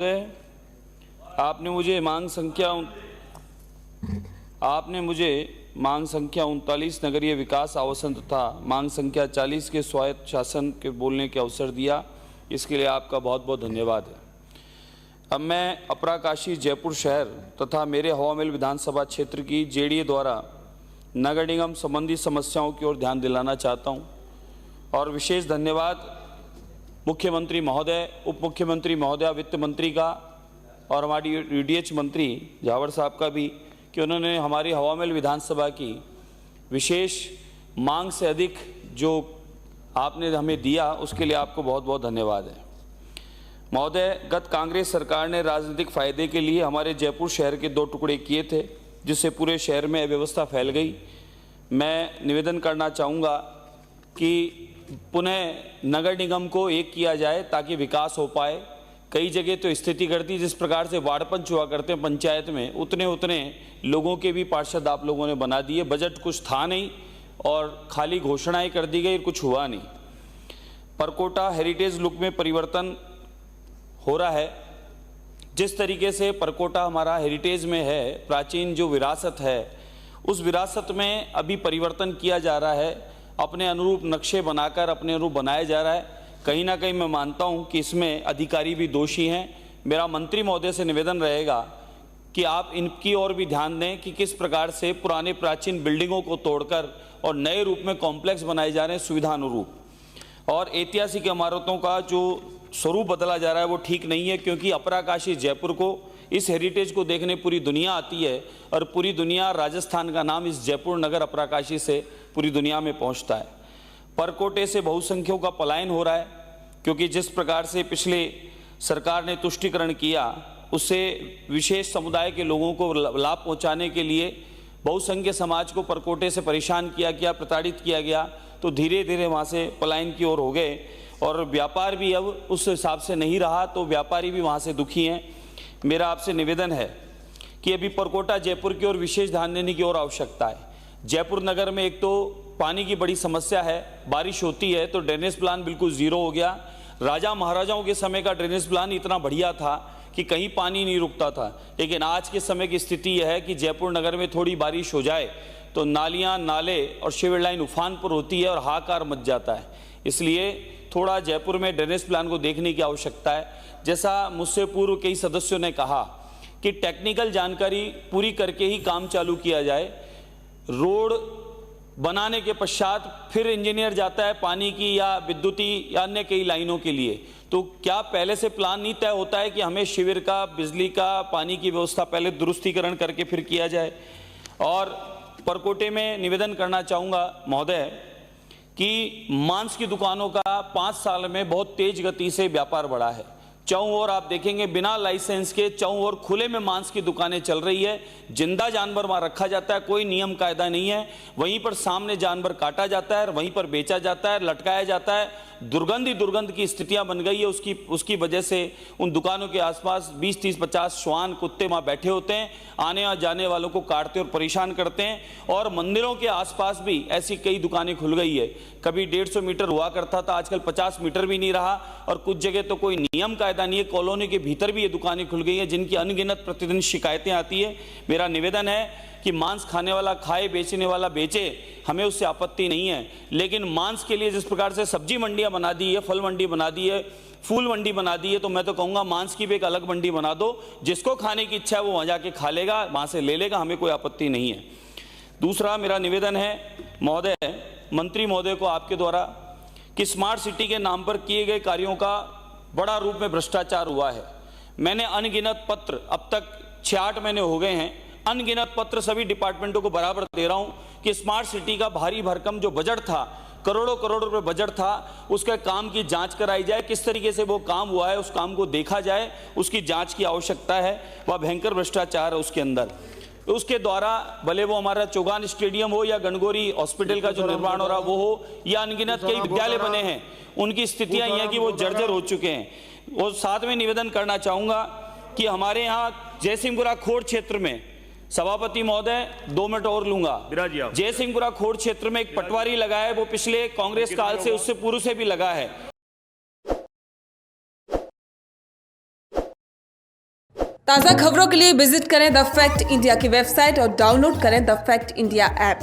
आपने मुझे मांग संख्या 39 नगरीय विकास आवासन तथा मांग संख्या 40 के स्वायत्त शासन के बोलने के अवसर दिया। इसके लिए आपका बहुत बहुत धन्यवाद है। अब मैं अपराकाशी जयपुर शहर तथा मेरे हवा महल विधानसभा क्षेत्र की जेडीए द्वारा नगर निगम संबंधी समस्याओं की ओर ध्यान दिलाना चाहता हूं और विशेष धन्यवाद मुख्यमंत्री महोदय, उप मुख्यमंत्री महोदय, वित्त मंत्री का और हमारी यूडीएच मंत्री जावर साहब का भी कि उन्होंने हमारी हवा महल विधानसभा की विशेष मांग से अधिक जो आपने हमें दिया उसके लिए आपको बहुत बहुत धन्यवाद है। महोदय, गत कांग्रेस सरकार ने राजनीतिक फायदे के लिए हमारे जयपुर शहर के 2 टुकड़े किए थे, जिससे पूरे शहर में अव्यवस्था फैल गई। मैं निवेदन करना चाहूँगा कि पुनः नगर निगम को एक किया जाए ताकि विकास हो पाए। कई जगह तो स्थिति करती जिस प्रकार से वार्ड पंच हुआ करते हैं पंचायत में, उतने लोगों के भी पार्षद आप लोगों ने बना दिए। बजट कुछ था नहीं और खाली घोषणाएं कर दी गई, कुछ हुआ नहीं। परकोटा हेरिटेज लुक में परिवर्तन हो रहा है। जिस तरीके से परकोटा हमारा हेरिटेज में है, प्राचीन जो विरासत है, उस विरासत में अभी परिवर्तन किया जा रहा है। अपने अनुरूप नक्शे बनाकर अपने अनुरूप बनाया जा रहा है। कहीं ना कहीं मैं मानता हूं कि इसमें अधिकारी भी दोषी हैं। मेरा मंत्री महोदय से निवेदन रहेगा कि आप इनकी ओर भी ध्यान दें कि किस प्रकार से पुराने प्राचीन बिल्डिंगों को तोड़कर और नए रूप में कॉम्प्लेक्स बनाए जा रहे हैं सुविधा अनुरूप। और ऐतिहासिक इमारतों का जो स्वरूप बदला जा रहा है वो ठीक नहीं है, क्योंकि अपराकाशी जयपुर को, इस हेरिटेज को देखने पूरी दुनिया आती है और पूरी दुनिया, राजस्थान का नाम इस जयपुर नगर अपराकाशी से पूरी दुनिया में पहुंचता है। परकोटे से बहुसंख्यकों का पलायन हो रहा है, क्योंकि जिस प्रकार से पिछले सरकार ने तुष्टीकरण किया उससे विशेष समुदाय के लोगों को लाभ पहुंचाने के लिए बहुसंख्यक समाज को परकोटे से परेशान किया गया, प्रताड़ित किया गया, तो धीरे धीरे वहाँ से पलायन की ओर हो गए और व्यापार भी अब उस हिसाब से नहीं रहा, तो व्यापारी भी वहाँ से दुखी हैं। मेरा आपसे निवेदन है कि अभी परकोटा जयपुर की ओर विशेष ध्यान देने की और आवश्यकता है। जयपुर नगर में एक तो पानी की बड़ी समस्या है, बारिश होती है तो ड्रेनेज प्लान बिल्कुल ज़ीरो हो गया। राजा महाराजाओं के समय का ड्रेनेज प्लान इतना बढ़िया था कि कहीं पानी नहीं रुकता था, लेकिन आज के समय की स्थिति यह है कि जयपुर नगर में थोड़ी बारिश हो जाए तो नालियाँ, नाले और सीवर लाइन उफान पर होती है और हाहाकार मच जाता है। इसलिए थोड़ा जयपुर में ड्रेनेज प्लान को देखने की आवश्यकता है। जैसा मुझसे पूर्व कई सदस्यों ने कहा कि टेक्निकल जानकारी पूरी करके ही काम चालू किया जाए। रोड बनाने के पश्चात फिर इंजीनियर जाता है पानी की या विद्युती या अन्य कई लाइनों के लिए, तो क्या पहले से प्लान नहीं तय होता है कि हमें शिविर का, बिजली का, पानी की व्यवस्था पहले दुरुस्तीकरण करके फिर किया जाए। और परकोटे में निवेदन करना चाहूँगा महोदय कि मांस की दुकानों का 5 साल में बहुत तेज गति से व्यापार बढ़ा है। चौं ओर आप देखेंगे बिना लाइसेंस के चौं ओर खुले में मांस की दुकानें चल रही है। जिंदा जानवर वहां रखा जाता है, कोई नियम कायदा नहीं है। वहीं पर सामने जानवर काटा जाता है, वहीं पर बेचा जाता है, लटकाया जाता है। दुर्गंध ही दुर्गंध की स्थितियां बन गई है। उसकी वजह से उन दुकानों के आसपास 20, 30, 50 श्वान, कुत्ते वहां बैठे होते हैं, आने और जाने वालों को काटते और परेशान करते हैं। और मंदिरों के आसपास भी ऐसी कई दुकानें खुल गई है। कभी 150 मीटर हुआ करता था, आजकल 50 मीटर भी नहीं रहा। और कुछ जगह तो कोई नियम कायदा नहीं है, कॉलोनी के भीतर भी ये दुकानें खुल गई हैं जिनकी अनगिनत प्रतिदिन शिकायतें आती है। मेरा निवेदन है कि मांस खाने वाला खाए, बेचने वाला बेचे, हमें उससे आपत्ति नहीं है, लेकिन मांस के लिए जिस प्रकार से सब्जी मंडियां बना दी है, फल मंडी बना दी है, फूल मंडी बना दी है, तो मैं तो कहूँगा मांस की भी एक अलग मंडी बना दो। जिसको खाने की इच्छा है वो वहाँ जाके खा लेगा, वहाँ से ले लेगा, हमें कोई आपत्ति नहीं है। दूसरा मेरा निवेदन है महोदय, मंत्री महोदय को आपके द्वारा, कि स्मार्ट सिटी के नाम पर किए गए कार्यों का बड़ा रूप में भ्रष्टाचार हुआ है। मैंने अनगिनत पत्र, अब तक 6-8 महीने हो गए हैं, अनगिनत पत्र सभी डिपार्टमेंटों को बराबर दे रहा हूं कि स्मार्ट सिटी का भारी भरकम जो बजट था, करोड़ों करोड़ रुपए बजट था, उसके काम की जांच कराई जाए। किस तरीके से वो काम हुआ है उस काम को देखा जाए, उसकी जांच की आवश्यकता है। वह भयंकर भ्रष्टाचार है उसके अंदर। उसके द्वारा भले वो हमारा चौगान स्टेडियम हो या गणगौरी हॉस्पिटल का जो निर्माण हो रहा वो हो, या अनगिनत कई विद्यालय बने हैं, उनकी स्थितियां ये हैं कि वो जर्जर हो चुके हैं। और साथ में निवेदन करना चाहूंगा कि हमारे यहाँ जयसिंहपुरा खोड़ क्षेत्र में, सभापति महोदय 2 मिनट और लूंगा, जयसिंहपुरा खोड़ क्षेत्र में एक पटवारी लगा है, वो पिछले कांग्रेस काल से, उससे पूर्व से भी लगा है। ताज़ा खबरों के लिए विजिट करें द फैक्ट इंडिया की वेबसाइट और डाउनलोड करें द फैक्ट इंडिया ऐप।